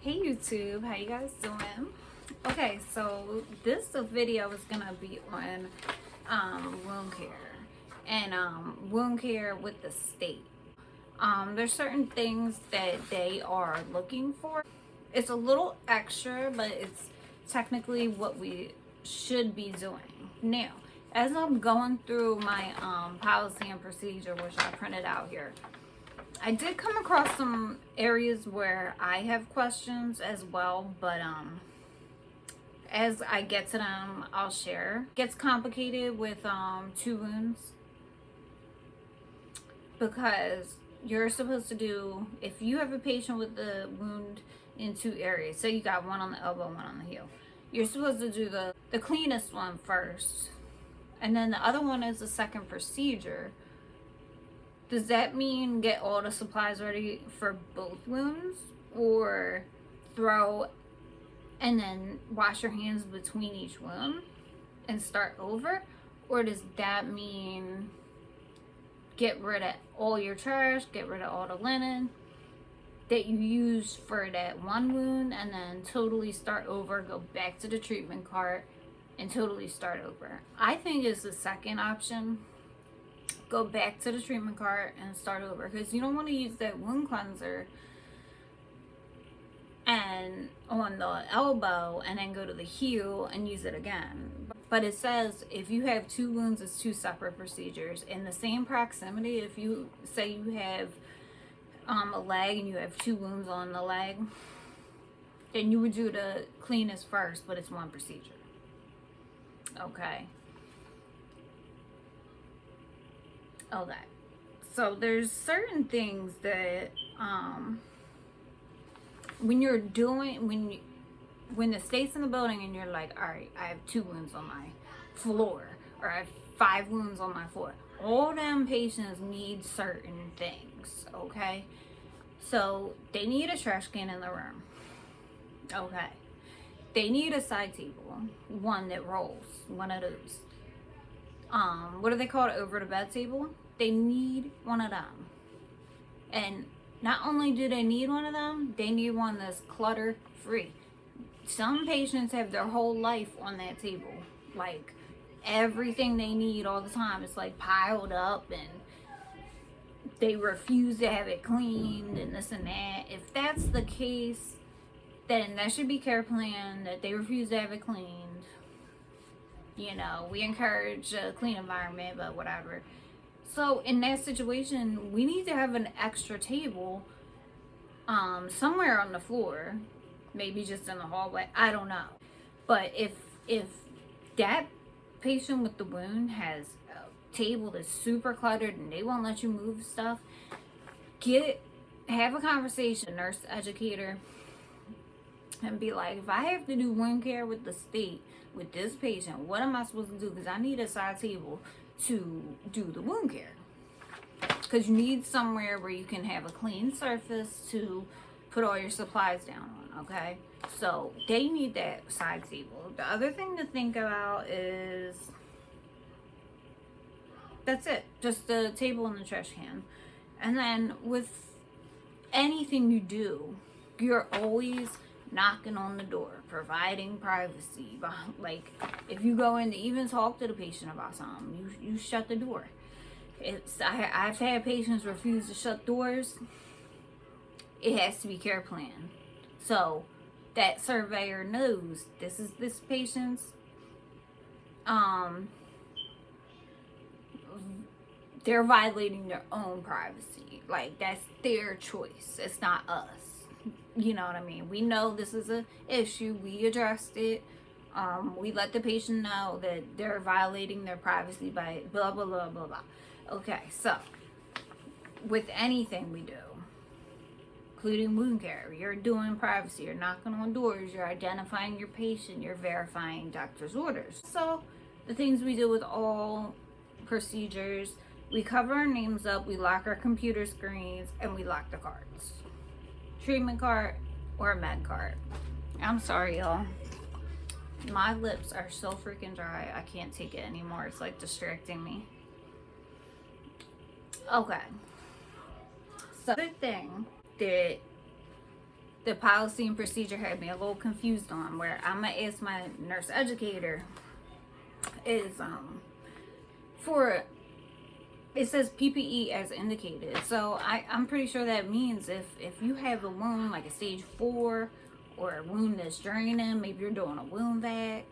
Hey YouTube, how you guys doing? Okay, so this video is gonna be on wound care and wound care with the state. There's certain things that they are looking for. It's a little extra, but it's technically what we should be doing. Now, as I'm going through my policy and procedure, which I printed out here, I did come across some areas where I have questions as well, but as I get to them, I'll share. It gets complicated with 2 wounds because you're supposed to do, if you have a patient with a wound in 2 areas, say you got one on the elbow, one on the heel, you're supposed to do the cleanest one first, and then the other one is the second procedure. Does that mean get all the supplies ready for both wounds, or throw and then wash your hands between each wound and start over? Or does that mean get rid of all your trash, get rid of all the linen that you used for that one wound, and then totally start over, go back to the treatment cart and totally start over? I think it's the second option. Go back to the treatment cart and start over, because you don't want to use that wound cleanser and on the elbow and then go to the heel and use it again. But it says if you have 2 wounds, it's 2 separate procedures in the same proximity. If you say you have a leg and you have 2 wounds on the leg, then you would do the cleanest first, but it's 1 procedure. Okay. Okay, so there's certain things that when you're doing, when the state's in the building and you're like, all right, I have 2 wounds on my floor, or I have 5 wounds on my floor, all them patients need certain things. Okay, so they need a trash can in the room. Okay, they need a side table, one that rolls, one of those. What do they call it, over the bed table? They need one of them. And not only do they need one of them, they need one that's clutter free. Some patients have their whole life on that table, like everything they need all the time, it's like piled up, and they refuse to have it cleaned and this and that. If that's the case, then that should be care plan, that they refuse to have it cleaned. You know, we encourage a clean environment, but whatever. So in that situation, we need to have an extra table somewhere on the floor, maybe just in the hallway, I don't know. But if that patient with the wound has a table that's super cluttered and they won't let you move stuff, have a conversation, nurse educator, and be like, if I have to do wound care with the state with this patient, what am I supposed to do? Because I need a side table to do the wound care, because you need somewhere where you can have a clean surface to put all your supplies down on. Okay, so they need that side table. The other thing to think about is, that's it, just the table and the trash can. And then with anything you do, you're always knocking on the door, providing privacy. Like if you go in to even talk to the patient about something, you shut the door. I've had patients refuse to shut doors. It has to be care plan, so that surveyor knows this is this patient's they're violating their own privacy. Like, that's their choice, it's not us. You know what I mean? We know this is an issue. We addressed it. We let the patient know that they're violating their privacy by blah, blah, blah, blah, blah. Okay, so with anything we do, including wound care, you're doing privacy. You're knocking on doors. You're identifying your patient. You're verifying doctor's orders. So the things we do with all procedures, we cover our names up, we lock our computer screens, and we lock the carts. Treatment cart or a med cart. I'm sorry, y'all. My lips are so freaking dry. I can't take it anymore. It's like distracting me. Okay. So the thing that the policy and procedure had me a little confused on, where I'm gonna ask my nurse educator, is for, it says PPE as indicated. So I'm pretty sure that means if you have a wound like a stage 4 or a wound that's draining, maybe you're doing a wound vac,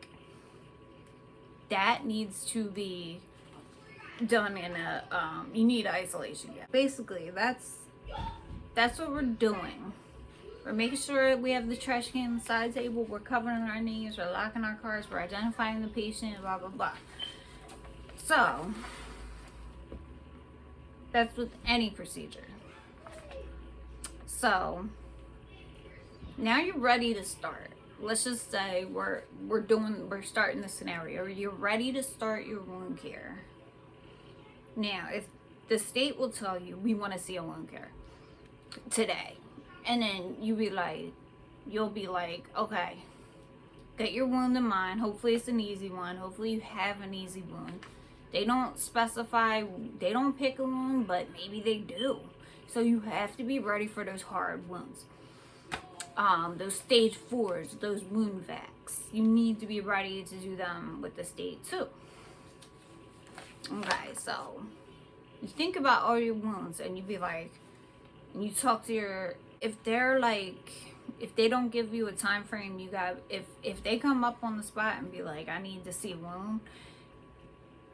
that needs to be done in a you need isolation. Basically, that's what we're doing. We're making sure we have the trash can on the side table, we're covering our knees, we're locking our cars, we're identifying the patient, blah blah blah. So that's with any procedure. So now you're ready to start. Let's just say we're starting the scenario. You're ready to start your wound care. Now, if the state will tell you, we want to see a wound care today, and then you'll be like, okay, get your wound in mind. Hopefully it's an easy one. Hopefully you have an easy wound. They don't specify, they don't pick a wound, but maybe they do. So you have to be ready for those hard wounds. Those stage 4s, those wound vacs. You need to be ready to do them with the state 2. Okay, so you think about all your wounds, and you be like, and you talk to your, if they don't give you a time frame, you got, if they come up on the spot and be like, I need to see a wound,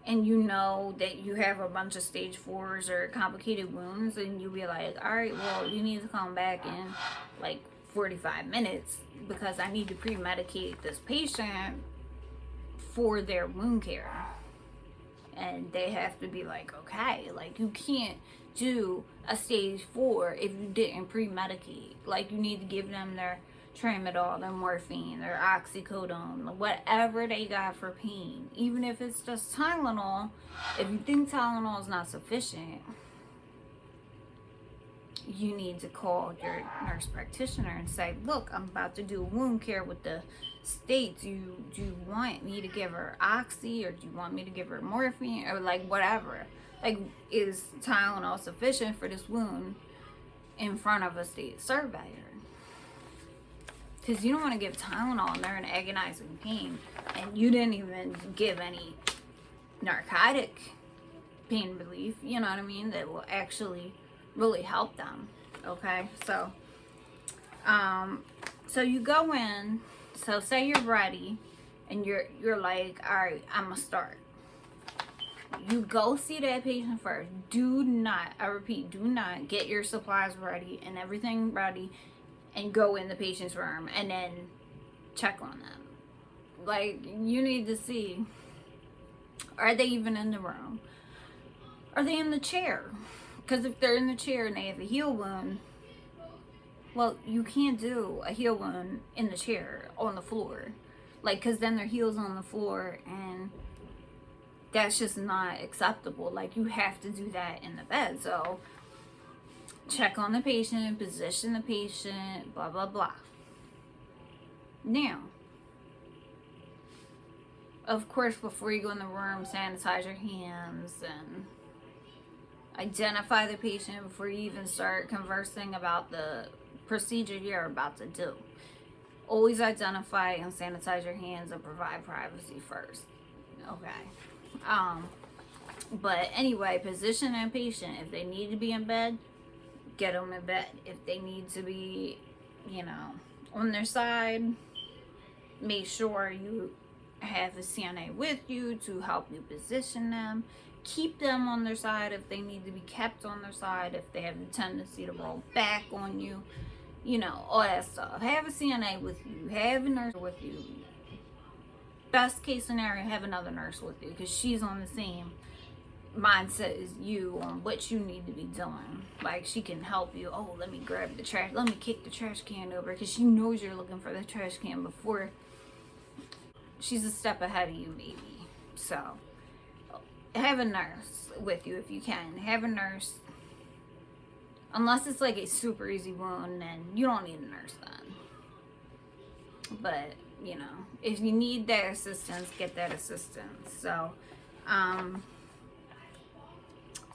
and you know that you have a bunch of stage 4s or complicated wounds, and you'll be like, all right, well, you need to come back in like 45 minutes because I need to pre-medicate this patient for their wound care. And they have to be like, okay, like you can't do a stage 4 if you didn't pre-medicate. Like you need to give them their tramadol, their morphine, their oxycodone, whatever they got for pain. Even if it's just Tylenol, if you think Tylenol is not sufficient, you need to call your nurse practitioner and say, look, I'm about to do wound care with the state. Do you want me to give her oxy, or do you want me to give her morphine, or like whatever? Like, is Tylenol sufficient for this wound in front of a state surveyor? Because you don't want to give Tylenol and they're in agonizing pain, and you didn't even give any narcotic pain relief, you know what I mean, that will actually really help them. Okay, so so you go in, so say you're ready and you're like, all right, I'm gonna start. You go see that patient first. Do not, I repeat, do not get your supplies ready and everything ready and go in the patient's room and then check on them. Like, you need to see, are they even in the room? Are they in the chair? Because if they're in the chair and they have a heel wound, well, you can't do a heel wound in the chair on the floor. Like, because then their heel's on the floor, and that's just not acceptable. Like, you have to do that in the bed. So, check on the patient, position the patient, blah, blah, blah. Now, of course, before you go in the room, sanitize your hands and identify the patient before you even start conversing about the procedure you're about to do. Always identify and sanitize your hands and provide privacy first. Okay. But anyway, position a patient. If they need to be in bed, get them in bed. If they need to be, on their side, make sure you have a CNA with you to help you position them. Keep them on their side if they need to be kept on their side, if they have the tendency to roll back on you, all that stuff. Have a CNA with you, have a nurse with you. Best case scenario, have another nurse with you, because she's on the same mindset as you on what you need to be doing. Like, she can help you. Oh, let me grab the trash, let me kick the trash can over, because she knows you're looking for the trash can before she's a step ahead of you, maybe. So have a nurse with you if you can. Have a nurse. Unless it's like a super easy wound, then you don't need a nurse then. But, if you need that assistance, get that assistance. So,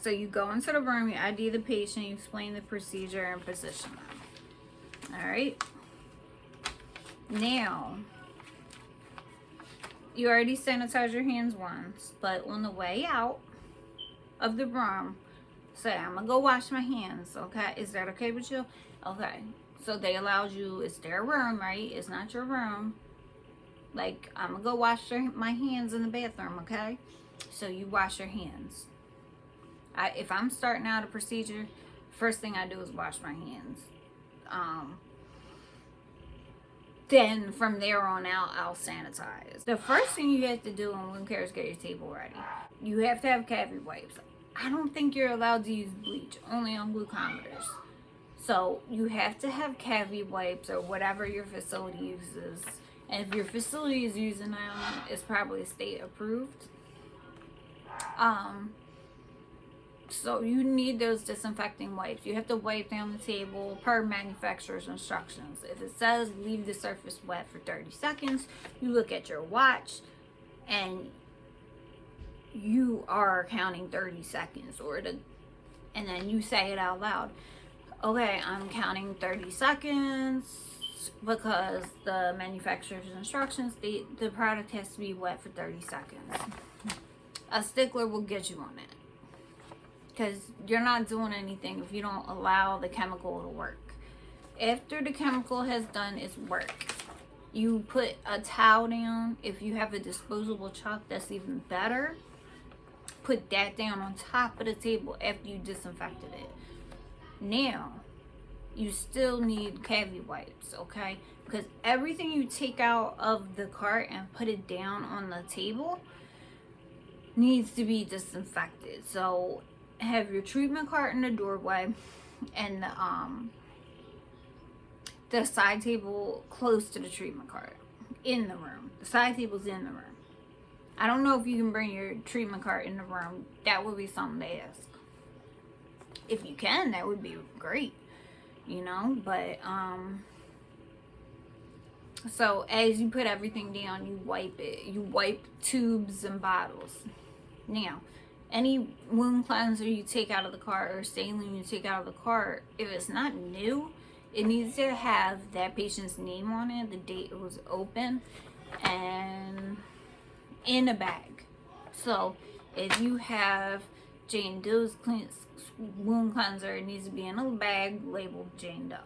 so you go into the room, you ID the patient, you explain the procedure, and position them. Alright? Now, you already sanitized your hands once, but on the way out of the room, say, I'm gonna go wash my hands, okay? Is that okay with you? Okay. So they allowed you, it's their room, right? It's not your room. Like, I'm gonna go wash my hands in the bathroom, okay? So you wash your hands. If I'm starting out a procedure, first thing I do is wash my hands. Then from there on out, I'll sanitize. The first thing you have to do in wound care is get your table ready. You have to have cavity wipes. I don't think you're allowed to use bleach, only on glucometers. So you have to have cavity wipes or whatever your facility uses. And if your facility is using them, it's probably state approved. So you need those disinfecting wipes. You have to wipe down the table per manufacturer's instructions. If it says leave the surface wet for 30 seconds, you look at your watch and you are counting 30 seconds, and then you say it out loud. Okay, I'm counting 30 seconds because the manufacturer's instructions state the product has to be wet for 30 seconds. A stickler will get you on that. Because you're not doing anything if you don't allow the chemical to work. After the chemical has done its work, you put a towel down. If you have a disposable chalk, that's even better. Put that down on top of the table after you disinfected it. Now, you still need cavity wipes, okay? Because everything you take out of the cart and put it down on the table needs to be disinfected. So have your treatment cart in the doorway and the side table close to the treatment cart in the room. The side table's in the room. I don't know if you can bring your treatment cart in the room. That would be something to ask. If you can, that would be great, you know. But so as you put everything down, you wipe it. You wipe tubes and bottles. Now, any wound cleanser you take out of the cart or saline you take out of the cart, if it's not new, it needs to have that patient's name on it, the date it was open, and in a bag. So if you have Jane Doe's wound cleanser, it needs to be in a bag labeled Jane Doe.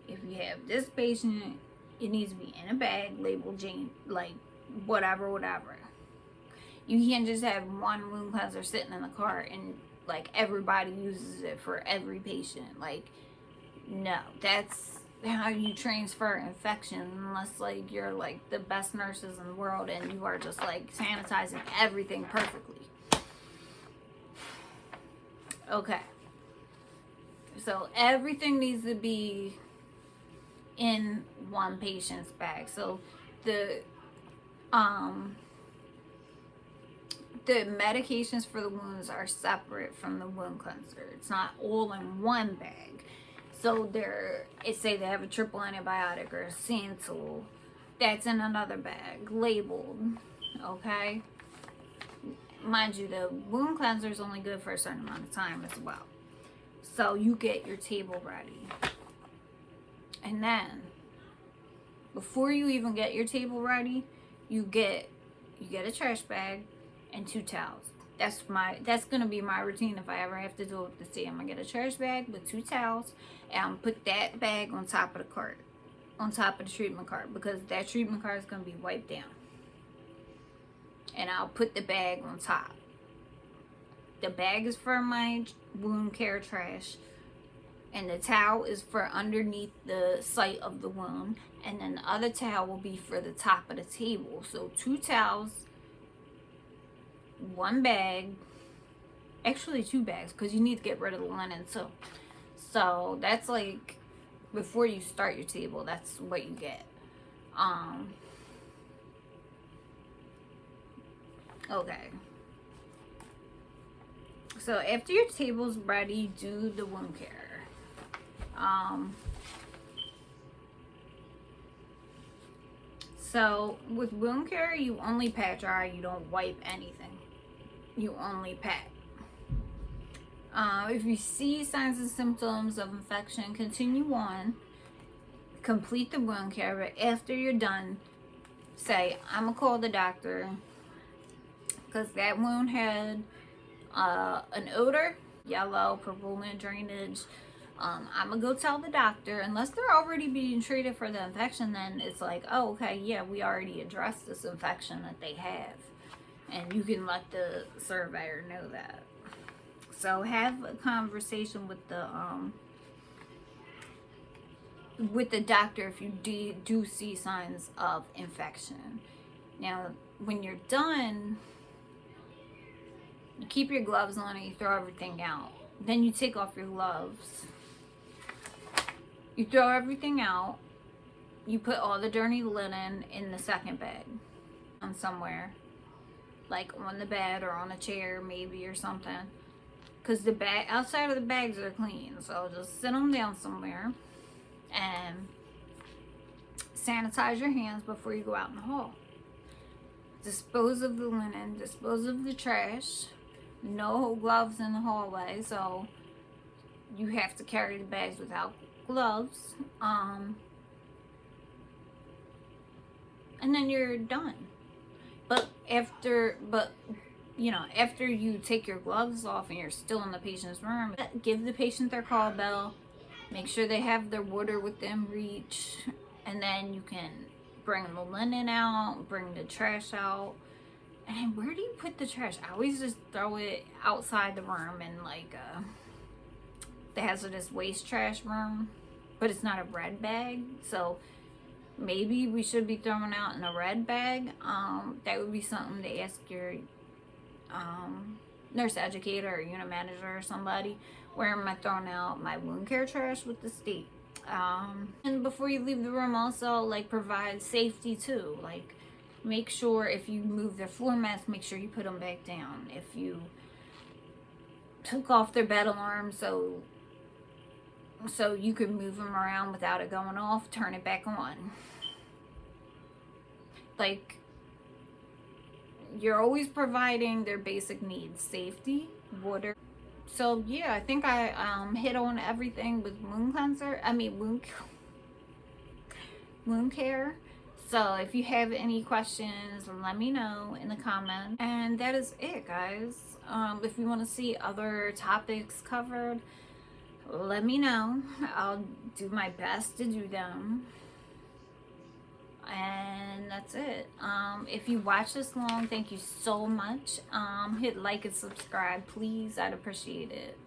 If you have this patient, it needs to be in a bag labeled Jane, like whatever. You can't just have one wound cleanser sitting in the cart and like everybody uses it for every patient. Like, no, that's how you transfer infection, unless like you're like the best nurses in the world and you are just like sanitizing everything perfectly. Okay. So everything needs to be in one patient's bag. So the medications for the wounds are separate from the wound cleanser. It's not all in one bag. So it say they have a triple antibiotic or a Santal. That's in another bag, labeled. Okay? Mind you, the wound cleanser is only good for a certain amount of time as well. So you get your table ready. And then, before you even get your table ready, you get a trash bag and 2 towels. That's gonna be my routine if I ever have to do it with the sea. I'm gonna get a trash bag with 2 towels and I'm put that bag on top of the cart, on top of the treatment cart, because that treatment cart is gonna be wiped down. And I'll put the bag on top. The bag is for my wound care trash, and the towel is for underneath the site of the wound, and then the other towel will be for the top of the table. So 2 towels, 1 bag, actually 2 bags, because you need to get rid of the linen too. So that's like before you start your table, that's what you get. Okay. So after your table's ready, do the wound care. So with wound care, you only pat dry, you don't wipe anything. You only pat. If you see signs and symptoms of infection, continue on. complete the wound care, but after you're done, say, I'm gonna call the doctor because that wound had an odor, yellow, purulent drainage. I'm gonna go tell the doctor, unless they're already being treated for the infection, then it's like, oh, okay, yeah, we already addressed this infection that they have. And you can let the surveyor know that. So have a conversation with the doctor if you do see signs of infection. Now, when you're done, you keep your gloves on and you throw everything out. Then you take off your gloves. You throw everything out. You put all the dirty linen in the second bag. On somewhere. Like on the bed or on a chair maybe or something. Because the bag, outside of the bags are clean. So just sit them down somewhere. And sanitize your hands before you go out in the hall. Dispose of the linen. Dispose of the trash. No gloves in the hallway, so you have to carry the bags without gloves. And then you're done. But after you take your gloves off and you're still in the patient's room, give the patient their call bell. Make sure they have their water within reach, and then you can bring the linen out, bring the trash out. And where do you put the trash? I always just throw it outside the room in like the hazardous waste trash room, but it's not a red bag, so maybe we should be throwing out in a red bag. That would be something to ask your nurse educator or unit manager or somebody. Where am I throwing out my wound care trash with the state? And before you leave the room, also like provide safety too. Like make sure if you move their floor mats, make sure you put them back down. If you took off their bed alarm so you can move them around without it going off, turn it back on. Like, you're always providing their basic needs: safety, water. So yeah, I think I hit on everything with wound care. So if you have any questions, let me know in the comments. And that is it, guys. If you want to see other topics covered, let me know. I'll do my best to do them. And that's it. If you watch this long, thank you so much. Hit like and subscribe, please. I'd appreciate it.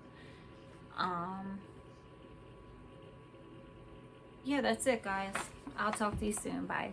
Yeah, that's it, guys. I'll talk to you soon. Bye.